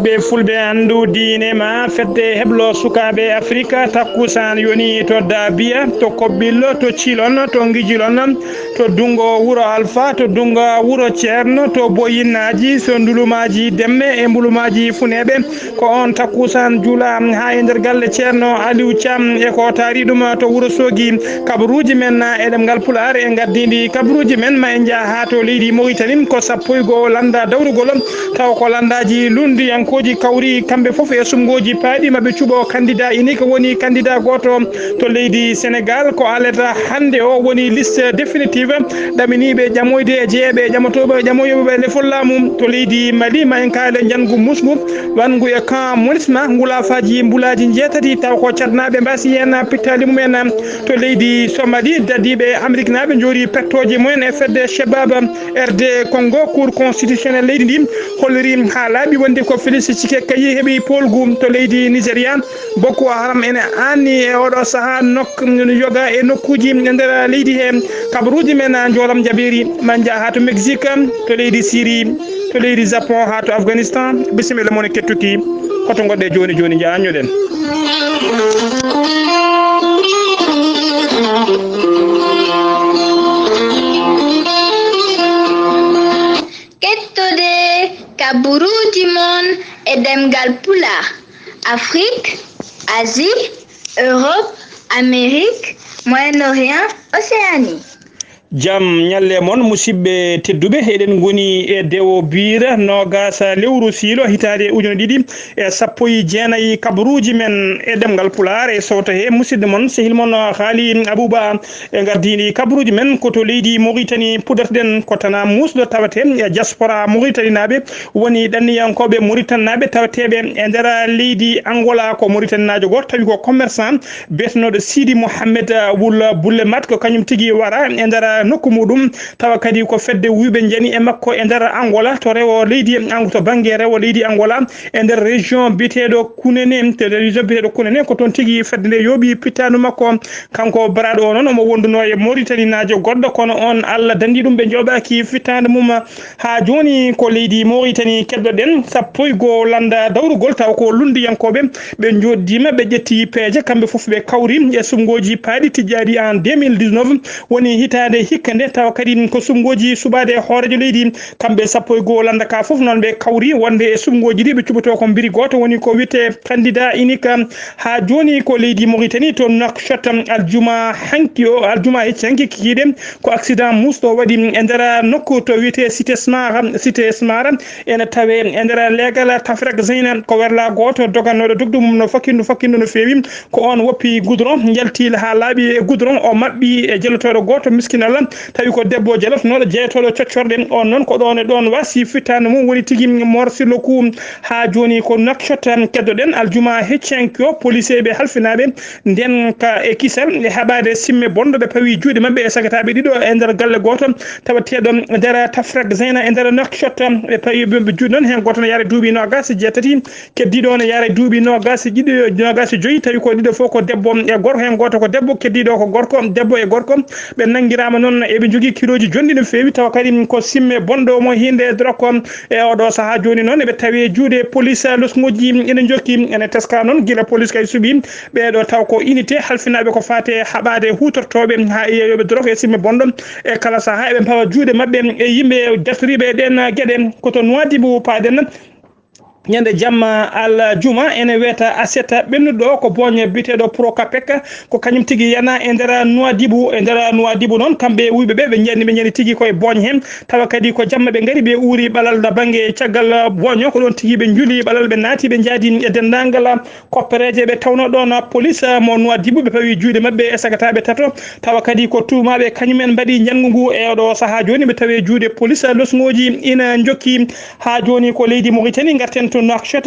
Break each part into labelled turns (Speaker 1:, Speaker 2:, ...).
Speaker 1: musidɓe fulɓe andu diine ma fedde heblo sukaɓe afrique takkusan yoni to Dabia to Kobbillo to Cilon to Guijilon to Dungo wuro Alpha to Dunga wuro Ceerno to Boyinnaji so ndulumaji Demme e mbulumaji Funeɓe ko on takkusan juula ha e nder galle Ceerno Aliou Thiam e ko taari ɗum to Wourossogui kabaruji men e ɗemgal Pulaar e gaddidi kabaruji men ma en jaa ha to leydi Mauritanie ko sappoygo landa dawrugol taw ko landaji lundi yankoji kawri kamɓe foof e sumgoji paaɗi maɓe cuɓo candidat unique woni candidat goto to leydi Sénégal ko alata hande o woni liste définitive ɗaminiɓe ƴamoyde e jeeɓe ƴamotoɓe ƴamoyoɓe le follamu to leydi Mali ma en kaale jangu musgu wangu e camp monisma ngulafaji mbulaji jeetati taw ko catnaɓe mbasi hen pittali mumen to leydi Somalie dadiɓe Amérique naɓe jori pettoje mumen e fedde Chebab RD Congo cour constitutionnel leydi ndi holliri ha laaɓi wonde ko Félix Tshikek-Kayi heeɓi polgu to leydi Nigéria Boko Haram ene anni e oɗo saaha yoga e nokkuji e nder leydi he kabaruji men jolam jaɓeri manja ha to Mexique to leydi Syrie to leydi Japon ha to Afghanistan bisimilla moon kettuki koto goɗɗe joni joni jañoɗen
Speaker 2: kettude kabaruji mon e ɗemgal Pulaar Afrique Asie Europe Amérique Moyen-Orient Océanie
Speaker 1: jam ñalle moon musidɓe tedduɓe eɗen goni e dewo biira nogas lewru siilo hitande ujune ɗiɗi e sappo e jeenayi kabaruji men e ɗemgal Pulaar e sowta he musidɗo moon sehil moon haali Abouba e gardini kabaruji men koto leydi Mauritanie pudarten ko tana musɗo tawate e diaspora Mauritanie naɓe woni ɗanniyankoɓe Mauritanie naɓe tawateɓe e nder leydi Angola ko Mauritanie najo goto tawi ko commerçant betenoɗo Sidi Mohamed Wulla Boulemat ko kañum tigui wara e nder nokku muɗum tawa kadi ko fedde wuyɓe jani e makko e nder Angola to rewo leydi to banggue rewo leydi Angola e nder région biteɗo Kunene to région biteɗo Kunene ko toon tigui fedde nde yooɓi pittanu makko kanko baraɗo o noon omo wonduno e Mauritanie najo goɗɗo kono on Allah dandi ɗum ɓe joɓaki fittande mum ha joni ko leydi Mauritanie keddoɗen sappo e go landa dawrugol taw ko lundiyankoɓe ɓe joddima ɓe ƴetti peeje kamɓe foof ɓe kawri e sumgoji paaɗi tijjadi en 2019 woni hitande hikka nde tawa kadi ko sumgoji subade hoorejo leydi kamɓe sappo e goho landa ka foof noon ɓe kawri wonde e sumgoji ɗi ɓe cuɓato ko mbiri goto woni ko wiyete candidat unique ha joni ko leydi Mauritanie to Nouakchott aljuma hecci hanki kikiɗe ko accident musɗo waɗi e nder nokku to wiyete cité smara ene tawe e nder leegal Tafrek Zeyna ko werla goto dogannoɗo dogdu mum no fakkindo no fewi ko on woppi goudron jalti ha laaɓi e goudron o mabɓi e jelotoɗo goto miskinal tawi ko debbo jelotonoɗo jeeyatoɗo coccorde on noon ko ɗon e ɗon wasi fittande mum woni tigui mor sur le coup ha joni ko Nouakchott keddoɗen aljuma heccenki o policier ɓe halfinaɓe nden ka e kisal e haɓade simme bonɗo ɓe pawi juuɗe mabɓe e sagataɓe ɗiɗo e nder galle goto tawateɗo nder Tafrek Zeyna e nder Nouakchott ɓe pawi ɓe juuɗe noon hen goto ne yaare duuɓi nogas jeetati keddiɗo ne yaare duuɓi nogas joyyi tawi ko ɗiɗo fof ko debbo e gorko hen goto ko debbo keddiɗo ko gorko debbo e gorko ɓe nanguirama noon eɓe jogui kiloji jonɗi no fewi tawa kadi ko simme bonɗo mo hinde droko e oɗo saaha joni noon eɓe tawi juuɗe police losgoji ene jokki ene teska noon guila police kay suuɓi ɓeɗo taw ko unité halfinaɓe ko fate haɓade hutortoɓe ha yeyoɓe droko e simme bonɗo e kala saaha eɓe pawa juuɗe mabɓe e yimɓe deftoriɓe ɗen gueɗe koto Nouadhibou paaden ñande jamma aljuma ene wiyata aseta ɓennuɗo ko boñe biteɗo Procapec ko kañum tigui yana e nder Nouadhibou noon kamɓe wuyɓeɓe ɓe jani tigui koye boñe hen tawa kadi ko jamma ɓe gaari ɓe uuri ɓalal banggue caggal boño ko ɗon tigui ɓe juuli ɓalal ɓe naati ɓe jaadi e dendagal koppereje ɓe tawno ɗon police mo Nouadhibou ɓe pawi juuɗe mabɓe e sagataɓe tato tawa kadi ko tumaɓe kañumen mbaɗi janggu ngu e oɗo saaha joni ɓe tawi juuɗe police losgoji ina jokki ha joni ko leydi Mauritanie garten to Nouakchott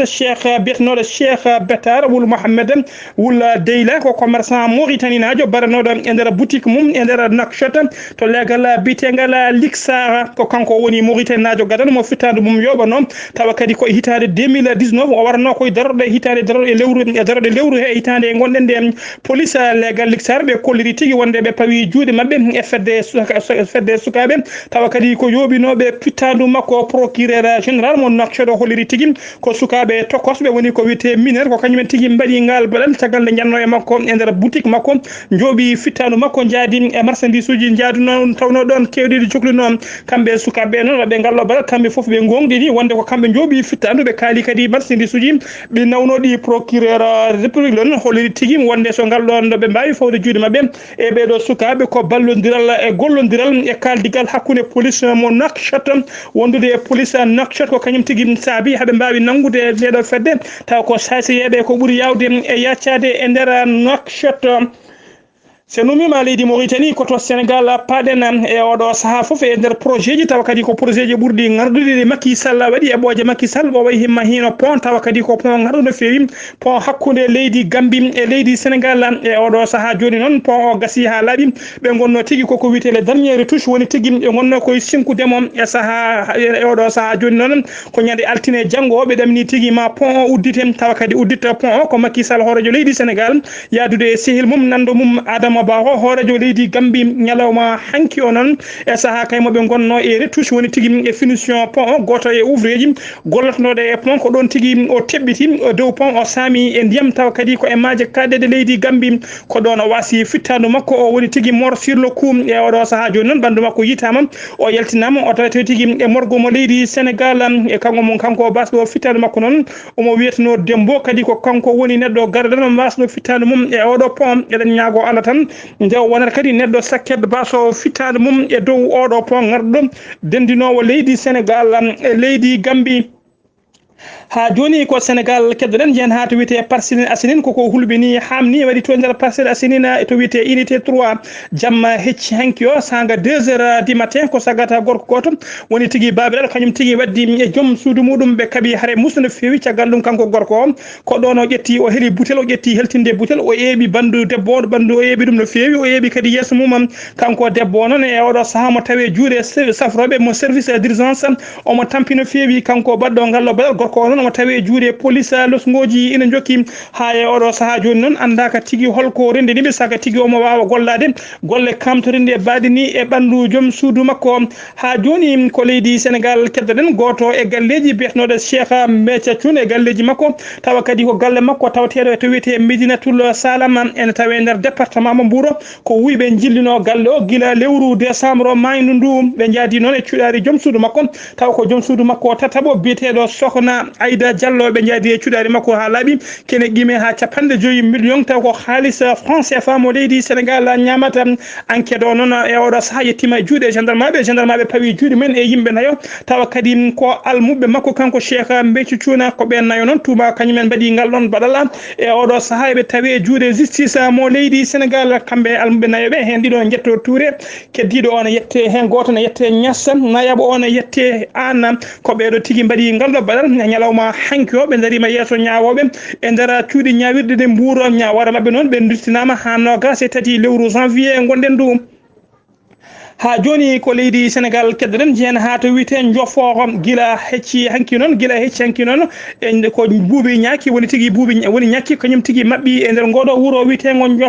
Speaker 1: biyeteɗo Cheikh Betar Wul Mohamed Wul Deyla ko commerçant Mauritanie najo baranoɗo e nder boutique mum e nder Nouakchott to legal bitegal Lixar ko kanko woni Mauritanie najo gadano mo fittande mum yoɓano tawa kadi ko hitande 2019 o warno koye daroɗo hitande daroɗe lewru he hitande gonɗen nde police legal Lixar ɓe kolliri tigui wonde ɓe pawi juuɗe mabɓe e fedde sukaɓe tawa kadi ko yoɓinoɓe pittandu makko procureur général mo Nouakchott holliri tigui ko sukabe tokosbe woni ko wite mineur ko kanyum tigi mbadi ngal badal tagal de janno e makko e der boutique makko jobi fitanu makko jaadi e marchandise uji jaadu non tawno don kewdi jukli non kambe sukabe non be gallo badal kambe fof be gongdi ni wonde ko kambe jobi fitanu be kali kadi marchandise uji be nawnodi procureur république lon holiri tigi wonde so galdon be mbawi fawde juude mabbe e be do sukabe ko ballondiral e gollondiral e kaldigal hakkunde police mo Nouakchott wondude police Nouakchott ko kanyum tigi saabi habe mbawi nangude dedo fedde taw ko sasiyebe ko buri yawde e yaccade e der Nouakchott se numima leydi Mauritanie ko to Sénégal paden e odo saha fof e der projet ji taw kadi ko projet ji burdi ngardude Macky Sall wadi e boje Macky Sall bo way himma hino pont taw kadi ko pont ngardude fewi pont hakkunde leydi Gambie e leydi Sénégal e odo saha joni non pont o gasi ha labi be gonno tigi ko wite le dernière touche woni tigi e gonno ko sinkudemo e saha e odo saha joni non ko nyande altine jango be damni tigi ma pont o uddite taw kadi uddita pont o ko Macky Sall horejo leydi Sénégal yadude sehil mum nando mum Adama Barrow horejo leydi Gambie nyalawma hanki onon e saha kaymo be gonno e retouche woni tigi e finition pont goto e ouvrier ji gollatnode e pont ko don tigi o tebbiti dow pont o sami e ndiyam taw kadi ko e maaje kadede leydi Gambie ko don wasi fittanu makko o woni tigi mort sur le coup e odo saha joni non bandu makko yitama o yaltinama o tawete tigi e morgo mo leydi Sénégal e kanko mon kanko basdo fittanu makko non o mo wietno Dembo kadi ko kanko woni neddo gardan basdo fittanu mum e odo pont eden nyaago Allah tan ndew wonata kadi neddo sakket baso fitade mum e dow odo pont ngardo dendinowo leydi Sénégal e leydi Gambie ha joni ko Sénégal kedden jen ha to wite Parcelles Assainies koko hulbini hamni wadi to der Parcelles Assainies to wite unité 3 jamma hecci hankio sanga 2h du matin ko sagata gorko goto woni tigi babel kanyum tigi waddi e jom suudu mudum be kabi hare musno fewi ciagal dum kanko gorko ko dono jetti o heli butel o jetti heltinde butel o ebi bandu debbo bandu o ebi dum no fewi o ebi kadi yeso mum kanko debbo non e odo saha mo tawe juude safrobe mo service d'urgence o mo tampino fewi kanko baddo gallo badal gorko non mo tawe juude police losngoji ina jokki ha e odo saha joni non andaka tigi holko rende ni be saka tigi o mo wawa gollade golle kamtorinde badini e bandu jom suudu makko ha joni ko leydi Sénégal kedden goto e galleji betnode Cheikh Mecha Thioune e galleji makko tawa kadi ko galle makko tawatedo to wiete Medinatul Salam en tawe nder département mo Mbouro ko wuybe jillino galle o gila lewru décembre maynu ndu be jaadi non e cuudari jom suudu makko taw ko jom suudu makko tatabo bietedo sokhna Aïda Diallo be jaadi e cuudari makko ha labi kene gime ha 50 million taw ko khalis France CFA mo leydi Sénégal nyamata enquête o non e odo saha yettima juude gendarme pawi juude men e yimbe nayo tawa kadi ko almubbe makko kanko Cheikh Mecha Thioune ko ben nayo non tuba kanyumen badi ngal don badala e odo saha be tawi juude justice mo leydi Sénégal kambe almubbe nayo be hen dido jetto touré keddido on yette hen goto ne yette nyassa nayabo on yette an ko be do tigi badi ngal do badal nyalawma hanko be darima yeso nyaawobe e ndara cuudi nyaawirde de Mbouro nyaawara mabbe non be dustinama ha no gase tati lewru janvier gonden dum ha joni ko leydi Sénégal kedden jen ha to wite Njoforo gila hecci hanki non gila hecci hanki non e ko buubi nyaaki woni tigi buubi woni nyaaki kanyum tigi mabbi e der ngodo wuro wite ngon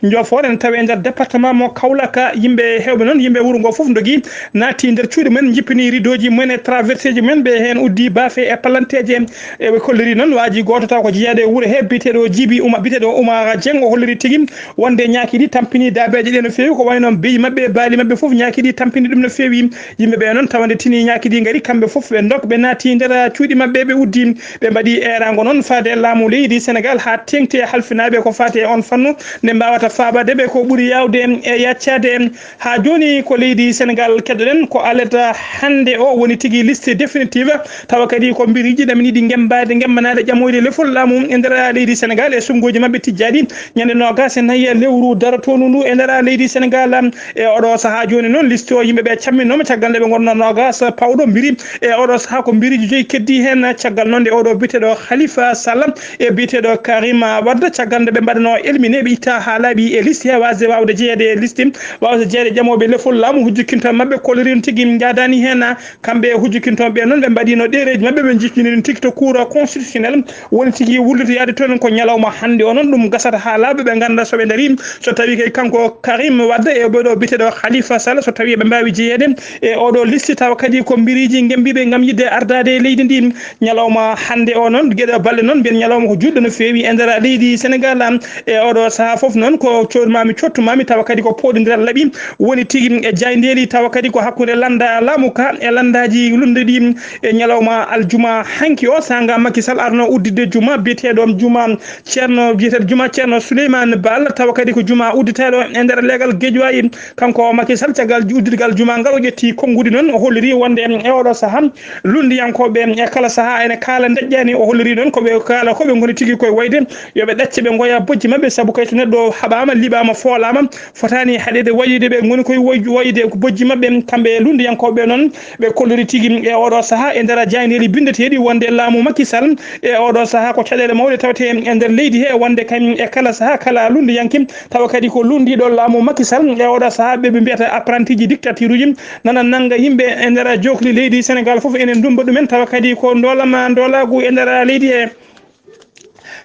Speaker 1: Njoforo en tawe der département mo Kaolaka yimbe hewbe non yimbe wuro ngo fof ndogi naati der cuude men jippini ridoji men e traverseji men be hen uddi bafe e palanteje e be kolliri non waaji goto taw ko jiyaade wuro hebbitedo jibi bitedo Umar Dieng o holliri tigi wonde nyaaki di tampini dabeje den no fewi ko way non beyi mabbe baali be fof nyaakidi tampini dum no fewi yimbe be non tawande tini nyaakidi ngari kambe fof be ndok be naati ndera cuudi mabbe be uddi be badi erango non faade laamu leydi Sénégal ha tengte halfinaabe ko faate on fannu ne mbawata faabade be ko buri yawde e yaccade ha joni ko leydi Sénégal kedden ko aleta hande o woni tigi liste définitive tawa kadi ko mbiriji damini di ngemmanaade jamoyde lefol laamu e ndera leydi Sénégal e sungoji mabbe tijjadi nyande no gase nayi lewru daratonu ndu e ndera leydi Sénégal e odo saha joni non liste o yimbe be camminoma caggal be gonno nogas pawdo mbiri e odo saha ko mbiriji joyi keddi hen caggal non de odo bitedo Khalifa Sall e bitedo Karim Wade caggal be badano elmine be ita halabi e liste waze wawde jeede liste wawde jeede jamobe lefol lamu hujjukinta mabbe kolorin tigi ngadani hen kambe hujjukinto be non be badino dereji mabbe be jikkini tikto cour constitutionnel woni tigi wulluto yaade ton ko nyalawma hande onon dum gasata halabe be ganda so be darim so tawi kay kanko Karim Wade e bodo bitedo Khalifa Khalifa Sall so tawi ɓe mbawi jeeyede e oɗo liste tawa kadi ko biriji gembiɓe gam yidde ardade leydi ndi ñalawma hande o noon gueɗe balle noon mbiyen ñalawma ko juɗɗo no fewi e nder leydi Sénégal e oɗo saaha foof noon ko coɗmami cottumami tawa kadi ko poɗodiral laaɓi woni tigui e jayndeli tawa kadi ko hakkude landa laamu ka e landaji lunde ɗi e ñalawma aljuma hanki o sanga Macky Sall arno uddide juma biyeteɗo juma ceerno biyeteɗo juma ceerno Souleymane Baal tawa kadi ko juma udditeɗo e nder leegal Guédiawaye kanko Macky Sall caggal uddigal juma ngal o ƴetti konngudi noon o holliri wonde e oɗo saaha lundiyankoɓe e kala saaha ene kaala deƴƴani o holliri noon koɓe kaala koɓe goni tigui koye wayde yoɓe ɗacce ɓe goya bojji mabɓe saabu kay to neɗɗo haɓama liɓama foolama fotani haɗede wayide ɓe goni koye wayde bojji mabɓe kamɓe lundiyankoɓe noon ɓe kolliri tigui e oɗo saaha e nder jayndeli bindeteɗi wonde laamu Macky Sall e oɗo saaha ko caɗele mawɗe tawte e nder leydi he wonde kañum e kala saaha kala lundiyanki tawa kadi ko lundiɗo laamu Macky Sall e oɗo saaha ɓe mbiyata apprenti ji dictature uji nana nanga yimɓe e nder jokli leydi Sénégal foof enen dumba ɗumen tawa kadi ko dolama dolagu e nder leydi he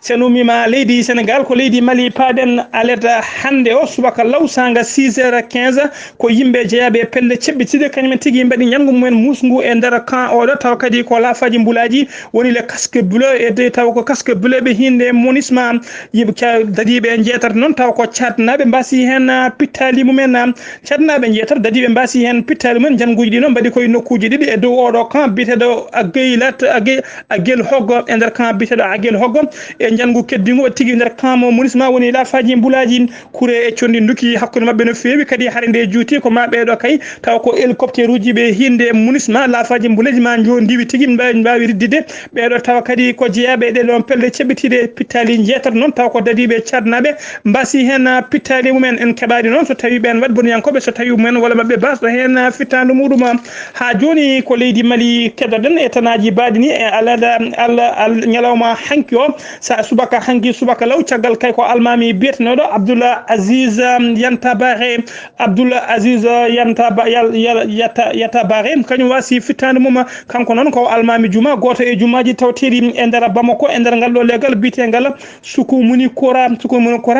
Speaker 1: sen ummima leydi Sénégal ko leydi Mali paaɗen alerte hande o subaka law sanga 6h15 ko yimɓe jeeyaɓe pelle ceɓɓitide kañumen tigui mbaɗi ñangu mumen musgu e nder camp oɗo tawa kadi ko laafaji mbulaji woni le casque bleu e de tawa ko casque bleu ɓe hinde monisma yimɓe dadiɓe jeetata noon tawa ko catnaɓe mbasi hen pittali mumen catnaɓe jeetata dadiɓe mbasi hen pittali mumen janguji ɗi noon mbaɗi koye nokkuji ɗiɗi e dow oɗo camp biteɗo Aguel Hoggo e nder camp biteɗo Aguel Hoggo e jangu keddigo tigui nder camp monisma woni laafaji mbulaji kure e condi duki hakkude mabɓe no fewi kadi hare nde juuti ko ma ɓeɗo kay taw ko hélicoptère uji ɓe hinde monisma laafaji mbulaji ma jo ndiwi tigui mbawi riddide ɓeɗo tawa kadi ko jeeyaɓe ɗe ɗon pelle ceɓɓitide pittali jeetata noon taw ko dadiɓe cadnaɓe mbasi hen pittali mumen en keɓaɗi noon so tawi ɓen waɗi boniyankoɓe so tawi mumen walla mabɓe basɗo hen fittandu muɗum ha joni ko leydi Mali keddoɗen e tanaji baɗini e alada ñalawma hanki o sa subaka hanki subaka law caggal kay ko almami biyetenoɗo Abdoul Aziz Yantabare Yantabare kañum wasi fittande mum kanko noon ko almami juma goto e jumaji tawteɗi e nder Bamako e nder ngal ɗo legal bitegal Soukoumuni Kora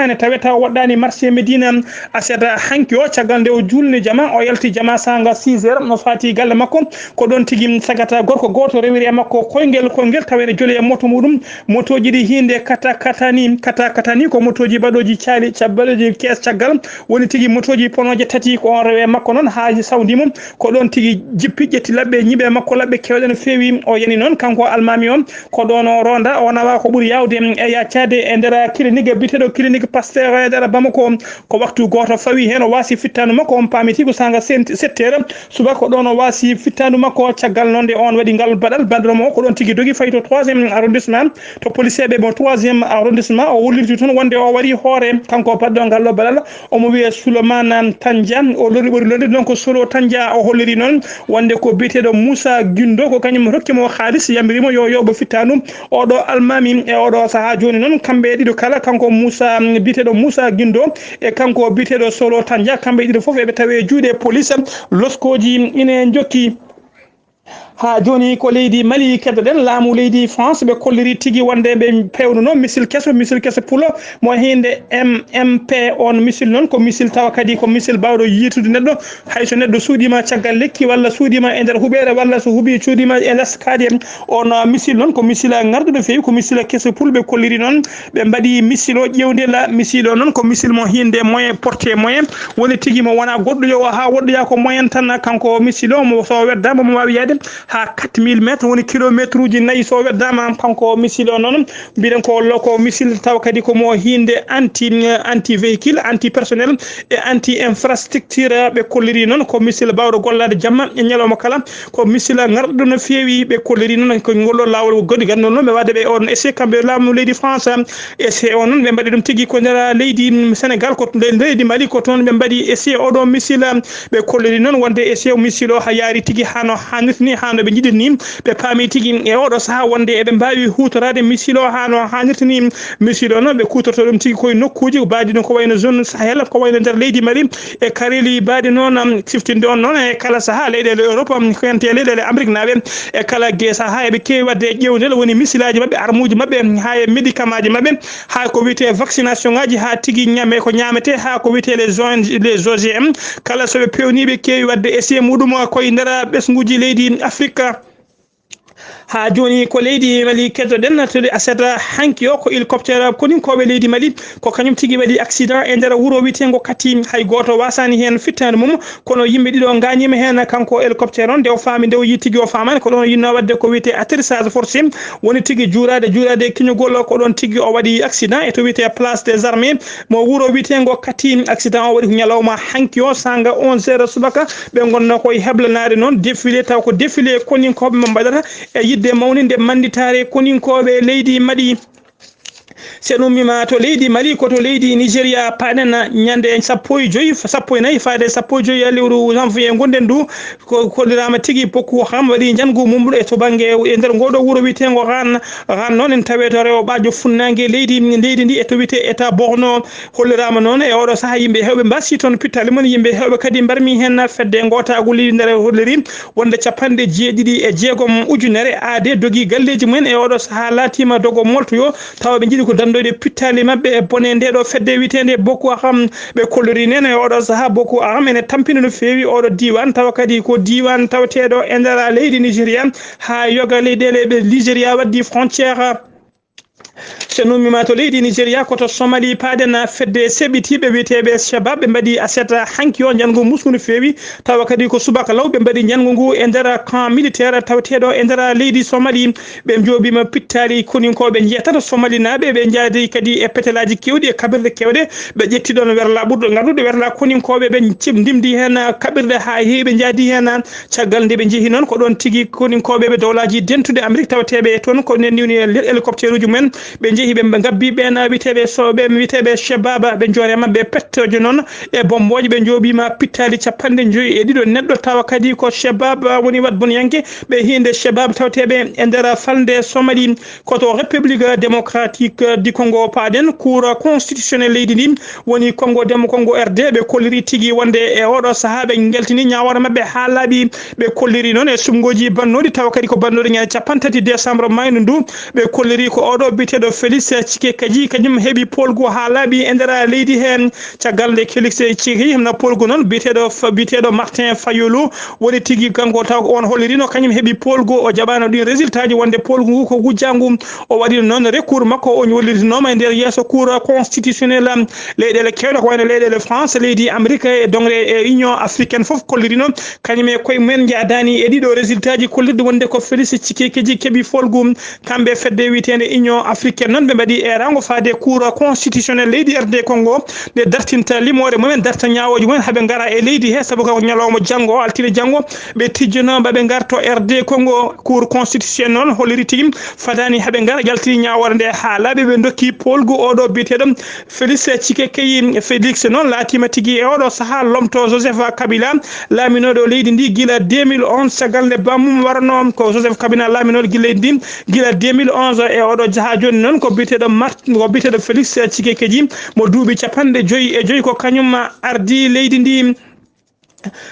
Speaker 1: ne tawe taw waɗɗani marché Médina aseda hanki o caggal nde o julni jama o yalti jama sanga 6h no fati galle makko ko ɗon tigui sagata gorko goto rewiri e makko koyngel tawene joli e moto muɗum motoji ɗi hinde kata katani ko motoji baɗoji caali cabbaɗoji kees caggal woni tigui motoji ponoje tati ko on rewe makko noon haaji sawdi mum ko ɗon tigui jippi ƴetti labɓe ñiɓe makko labɓe kewɗe no fewi o yani noon kanko almami o ko ɗon o ronda o nawa ko ɓuuri yawde e yaccade e nder clinique biteɗo clinique Pasteur e nder Bamako ko waktu goto fawi hen o wasi fittanu makko on paami tigo sanga 7h subaka ko ɗon o wasi fittanu makko caggal noon de on waɗi ngal baɗal badromo ko ɗon tigui dogui fayi to 3e arrondissement to policier ɓe bon 3e arrondissement o wullirti toon wonde o waɗi hoore kanko badɗo ngal ɗo baɗal omo wiye Souleymane Tandia o lori ɓori londe donc Solo Tandia o holliri noon wonde ko biyeteɗo Moussa Guindo ko kañum hokkimo haalis yambirimo yo yoɓo fittanu oɗo almami e oɗo saaha joni noon kamɓe ɗiɗo kala kanko biyeteɗo Moussa Guindo e kanko biyeteɗo Solo Tandia kamɓe ɗiɗo foof eɓe tawe juuɗe police loskoji ine jokki ha joni ko leydi Mali keddoɗen laamu leydi France ɓe kolliri tigui wonde ɓe pewnuno missile kesso pulo mo hinde MP on missile noon ko missile tawa kadi ko missile bawɗo yitude neɗɗo hayso neɗɗo suuɗima caggal lekki walla suuɗima e nder huɓere walla so huuɓi cuuɗima e less kaadi on missile noon ko missile garɗo no fewi ko missile kesso pulo ɓe kolliri noon ɓe mbaɗi missile o ƴewdela missile o noon ko missile mo hinde moyen porté moyen woni tigui mo wona goɗɗoyo ha woɗɗoya ko moyen tan kanko missile o mo so weddama mo wawi yaade ha 4000 métres woni kilométre uji 4 so weddama kanko missile o noon mbiɗen ko missile taw kadi komo hinde anti véhicule anti personnel e anti infrastructure ɓe kolliri noon ko missile bawɗo gollade jamma e ñalawma kala ko missile garɗo no fewi ɓe kolliri noon ko ngolɗo lawol goɗɗi ganno noon ɓe wadde ɓe on essai kamɓe laamu leydi France essai o noon ɓe mbaɗi ɗum tigui ko nder leydi Sénégal ko leydi Mali ko toon ɓe mbaɗi essai oɗo missile ɓe kolliri noon wonde essai missile o ha yaari tigui hano hannirta ni hano be jidini be pami tigi e odo saha wonde e be mbawi hutorade misilo hano hanirta ni misilo non be kutorto dum tigi koy nokkuji baadi non ko wayno zone sahel ko wayno der leydi mali e kareli baadi non siftinde on non e kala saha leyɗele Europe ko ente leyɗele Amérique naɓe e kala gesa ha eɓe kewi wadde ƴewdel woni misilaji mabɓe armuji mabɓe ha e médicament ji mabɓe ha ko wiyete vaccination ngaji ha tigui ñame ko ñamete ha ko wiyete les OGM kala soɓe pewniɓe kewi wadde essai muɗum koye nder ɓesguji leydi Afrique ha joni ko leydi Mali keddoɗen to asata hanki o ko hélicoptère koninkoɓe leydi Mali ko kañum tigui waɗi accident e nder wuuro witengo kati hay goto wasani hen fittande mum kono yimɓe ɗiɗo gañima hen kanko hélicoptère on nde o faami nde o yi tigui o famani ko ɗon yinno wadde ko wiyete atterrissage forcé woni tigui juurade kiñugol ko ɗon tigui o waɗi accident e to wiyete place des armées mo wuuro witengo kati accident o waɗi ko ñalawma hanki o sanga 11h subaka ɓe gonno koye heblanade noon défilé taw ko défilé koninkoɓe mo mbaɗata e yidde mawninde manditare koninkoɓe leydi Mali senumima to leydi Mali ko to leydi Nigeria paɗen ñande 15 faade 15 lewru janvier gonden du ko kollirama tigui Boko Haram waɗi jangu mum e to banggue e nder ngoɗo wuuro witengo ran noon en tawe to rewɓajo funnague leydi ndi e to wiyete état Borno hollirama noon e oɗo saaha yimɓe hewɓe mbasi toon pittali mon yimɓe hewɓe kadi mbarmi hen fedde gotagol nder holliri wonde 76 ujunere aade dogui galleji mumen e oɗo saaha latima dogo moltoyo taw ɓe jiiɗi ko dandoyde pittali mabɓe e bone ndeɗo fedde witende Boko Haram ɓe kollori nen e oɗo saaha Boko Haram ene tampina no fewi oɗo diwan tawa kadi ko diwan tawateɗo e nder leydi Nigeria ha yoga leyɗele ɓe Nigeria waddi frontiére senumima to leydi Nigeria koto Somali paden fedde seɓitiɓe wiyeteɓe Shabab ɓe mbaɗi aseta hanki o jangu muskuno fewi tawa kadi ko subaka law ɓe mbaɗi jangu ngu e nder camp militaire tawateɗo e nder leydi Somali ɓe jobima pittali koninkoɓe jeetata Somali naɓe ɓe jaadi kadi e petelaji kewɗi e kabirɗe kewɗe ɓe ƴetti ɗon werla ɓurɗo garduɗo werla koninkoɓe ɓe ndimdi hen kabirɗe ha heewi ɓe jaadi hen caggal nde ɓe jeehi noon ko ɗon tigui koninkoɓe ɓe dowlaji dentude Amérique tawateɓe toon ko nenniwni hélicoptère uji mumen ɓe jeehi ɓe gabbi ɓen witeɓe soɓe witeɓe Shabab ɓe joore mabɓe pettoje noon e bomboje ɓe jooɓima pittali 52 neɗɗo tawa kadi ko Shabab woni wat bonyanke ɓe hinde Shabab tawateɓe e nder falde Somali koto république démocratique du Congo paɗen cour constitutionnel leydi ndi woni Congo RD ɓe kolliri tigui wonde e oɗo saaha ɓe geltini ñawore mabɓe ha laaɓi ɓe kolliri noon e sumgoji bannoɗi tawa kadi ko bannoɗi ñande 30 décembre mayno ndu ɓe kolliri ko oɗo biteɗo Félix Tshikedi kañum heeɓi polgu ha laaɓi e nder leydi hen caggal nde Félix Tshikedi hemna polgu noon biteɗo Martin Fayulu woni tigui kanko taw on hollirino kañum heeɓi polgu o jaɓano ɗin résultat ji wonde polgu ngu ko gujjangu o waɗi noon recours makko o wollitinoma e nder yeeso cour constitutionnel leyɗele kewɗe ko wayno leyɗele France leydi Amérique e dongre e Union africaine foof kollirino kañum e koye mumen jadani e ɗiɗo résultat ji kollirde wonde ko Félix Tshikedi keeɓi folgu kamɓe fedde witende Union africaine noon ɓe mbaɗi erango faade cour constitutionnel leydi RD Congo nde dartinta limore mumen darta ñawoji mumen haaɓe gara e leydi he saabu kako ñalawma janggo altine janggo ɓe tijjano mbaɓe garto RD Congo cour constitutionnel noon holliri tigui fadani haaɓe gara jaltini ñawore nde ha laaɓe ɓe dokki polgu oɗo biteɗo Félix Tshikedi Félix noon laatima tigui e oɗo saaha lomto Joseph Kabila laaminoɗo leydi ndi gila 2011 caggal nde bammum warno ko Joseph Kabila laaminoɗo gila leydi ndi gila 2011 e oɗo jaaha joni noon ko biteɗo Félix Tshikedi mo duuɓi 55 ko kañum ardi leydi ndi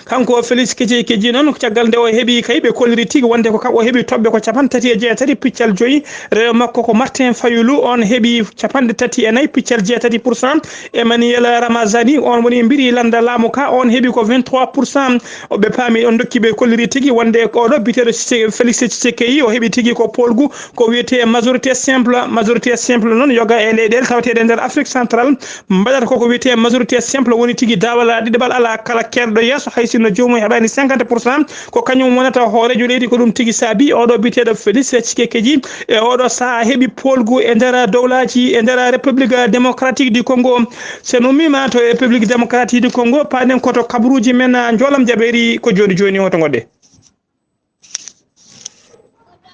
Speaker 1: kanko Félix Tshikedi noon caggal nde o heeɓi kay ɓe kolliri tigui wonde ko o heeɓi toɓɓe ko 36 piccal joyyi rew makko ko Martin Fayulu on heeɓi 34 piccal 6% Emmanuel Ramazani on woni mbiri landa laamu ka on heeɓi ko 23% ɓe paami on dokki ɓe kolliri tigui wonde oɗo biteɗo Félix Tshikedi o heeɓi tigui ko polgu ko wiyete majorité simple noon yoga e leyɗele tawateɗe nder Afrique centrale mbaɗata koko wiyete majorité simple woni tigui dawal ɗiɗaɓal ala kala kerɗo so hay sinno jomum heɓani 50% ko kañum wonata hoorejo leydi ko ɗum tigui saabi oɗo biteɗo Félix Tshikedi e oɗo saaha heeɓi polgu e nder dowlaji e nder république démocratique du Congo sen ummima to république démocratique du Congo paɗen koto kabaruji men joolam jaɓeri ko joni hoto goɗɗe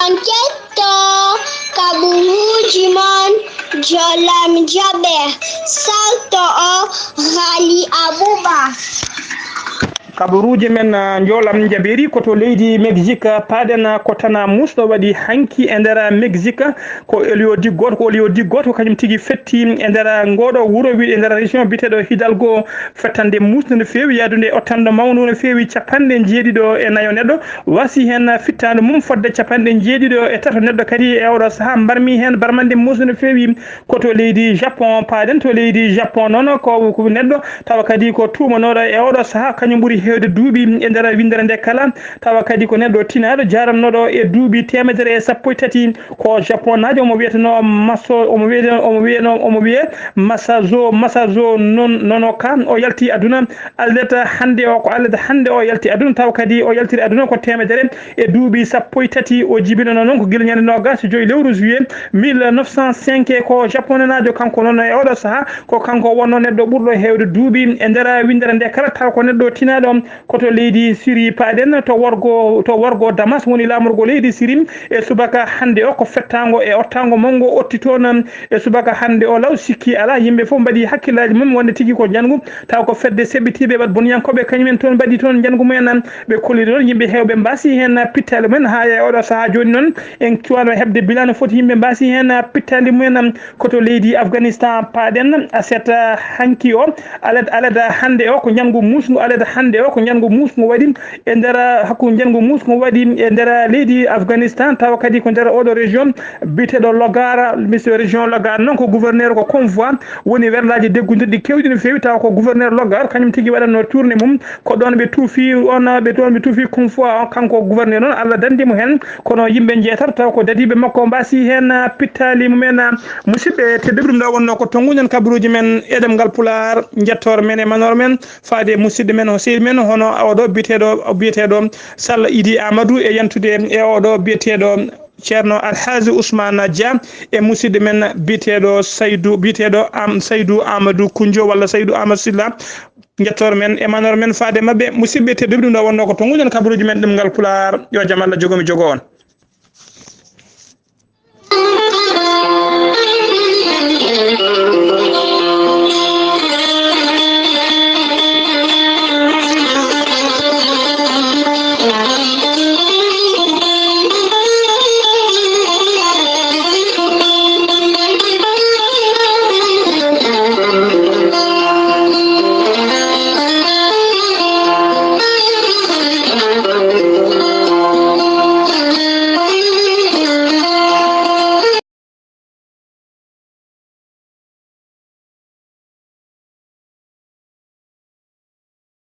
Speaker 3: Enquête kaburuji mon jolam jaber salto o Rali Abouba
Speaker 1: kabaruji men jolam jaberi koto leydi Mexique paden ko tana musdo wadi hanki e ndera Mexique ko elio diggoto ko elio diggoto kanyum tigi fetti e ndera ngodo wuro wi e ndera region bitedo Hidalgo fettande musdo no fewi yadunde o tando mawno no fewi capande jeedido e nayo neddo wasi hen fittande mum fodde capande jeedido e tato neddo kadi e odo saha barmi hen barmande musdo no fewi koto leydi Japon paden to leydi Japon non ko neddo tawa kadi ko tumanodo e odo saha kanyum buri hewde duubi e ndera windere nde kala tawa kadi ko neddo tinaado jarannodo e duubi temedere e sappo e tati ko Japon naajo omo wiyeteno omo wiye masazo nono kan o yalti aduna aldeta hande o ko aldeta hande o yalti aduna tawa kadi o yaltiri aduna ko temedere e duubi sappo e tati o jibino non ko gilnyande nogas joyi lewru juillet 1905 ko Japon naajo kanko non e odo saha ko kanko wonno neddo burdo hewde duubi e ndera windere nde kala taw ko neddo tinaado koto leydi Syrie paden to wargo Damas woni lamurgo leydi Syrie e subaka hande o ko fettango e ottango mongo otti toon e subaka hande o law sikki ala yimbe fof mbadi hakkillaji mum wonde tigi ko jangu taw ko fedde sebitibe bad bonyankobe kanyumen toon mbadi toon jangu mumen be kolli don yimbe hewbe mbasi hen pittale men ha e odo saha joni non en cuwano hebde bilan foti yimbe mbasi hen pittali mumen koto leydi Afghanistan paden aseta hanki o alada hande o ko jangu musngu alada hande o ko jangu musngu wadi e ndera hakku jangu musngu wadi e ndera leydi Afghanistan taw kadi ko ndera odo region bitedo Logara monsieur region Logara non ko gouverneur ko convoi woni werlaji deggundirdi kewdi no fewi taw ko gouverneur Logara kanyum tigi wadanno tourné mum ko don be tuufi convoi kanko gouverneur non Allah dandimo hen kono yimbe jeetar taw ko dadibe makko mbasi hen pittali mumen musibbe te debrum da wonno ko tongunen kabaruji men edem ngal pular jettor men e manor men faade musidde men o seydi men hono odo bietedo Sall Idi Amadou e yantude e odo bietedo Ceerno Alhaji Ousmane Dia e musidde men bietedo Saydou Amadou Kunjo walla Saydou Amadou Silla jettor men e manor men faade mabbe musibbe te debrum da wonno ko tongunen kabaruji men dem ngal pular yo jam Allah jogomi jogo on
Speaker 3: Thank you.